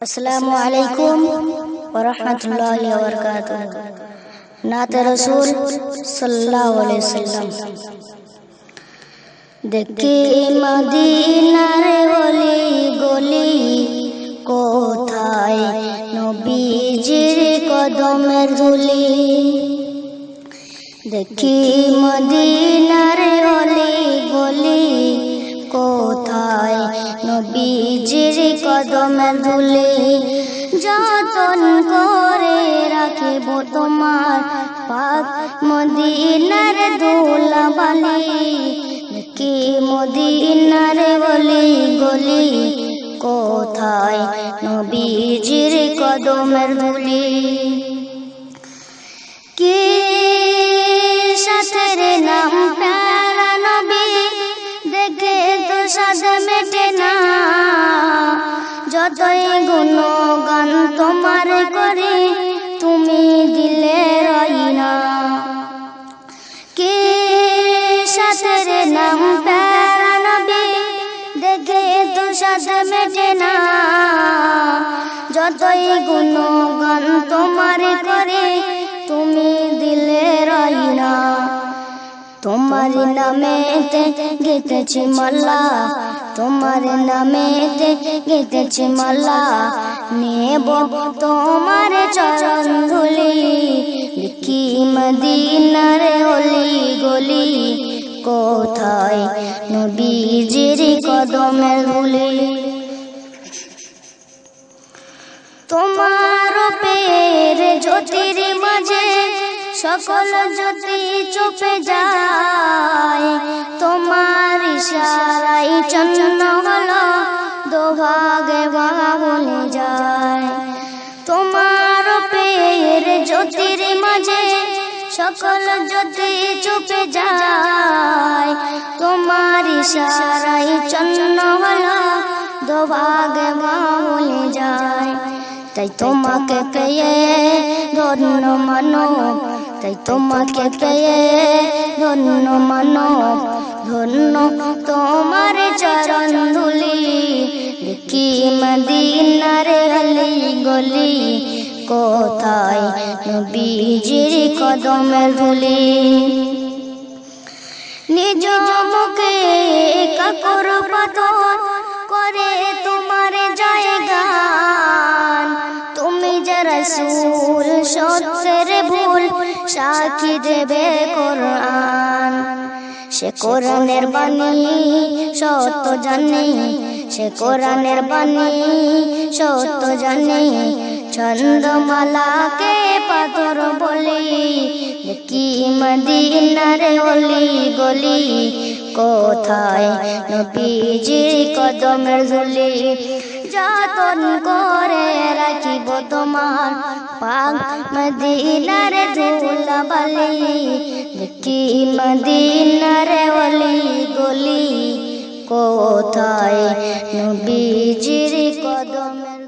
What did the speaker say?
अस्सलामु अलैकुम वरहमतुल्लाहि वबरकातुहू। नात रसूल सल्लल्लाहु अलैहि वसल्लम। দেখি মদিনার গলি গলি কোথায় নবীজির কদমের ধুলি। দেখি মদিনার গলি গলি কোথায় নবীজির কদমের ধুলি। যতন করে রাখিব তোমার পাক মদিনার ধুলাবালি। কি মদিনার গলি গলি কোথায় নবীজির কদমের ধুলি। কি সাথের নাম প্যারা নবী, দেখে তো সাথ মেটে না। যতই গুণগান তোমার করে তুমি দিলে রইনা। কি সাথের নাম প্যারা নবী, দেখে তো সাথ মেটে না। যতই গুণগান তোমার করে তুমি দিলে রইনা। তোমার নামেতে গেতেছি মালা, তোমার নামেতে গেতেছি মালা। নেব তোমার চরণ ধুলি। দেখি মদিনার গলি গলি কোথায় নবীজির কদমের ধুলি। তোমার রূপের জ্যোতির মাঝে সকল জ্যোতি চুপে যায়। তোমার ইশারায় চন্ন হলো দোভাগে বাবুলে যায়। তোমার রূপের জ্যোতির মাঝে সকল জ্যোতি চুপে যায়। তোমার ইশারায় চন্ন হলো দোভাগে বাবুলে যায়। তাই তোমাকে পেয়ে ধন্য মানো, তাই তোমাকে পেয়ে ধন্য মানো। ধন্য তোমার চরণ ধুলি। দেখি মদিনার গলি গলি কোথায় নবীজির কদমের ধুলি। নিজ মুখে কাকর পাথর করে তোমার জয়গান। তুমি যে রাসূল সত্যের ভুল সাক্ষী দেবে কোরআন। সে কোরআনের বাণী সত্য জানি, সে কোরআনের বাণী সত্য জানি। ছন্দমালাকে পাথর বলি। দেখি মদিনার গলি গলি কোথায় নবীজির কদমের ধুলি। যতন করে রাখিব তোমার পাক মদিনার ধুলাবালি। দেখি মদিনার গলি গলি কোথায় নবীজির কদমের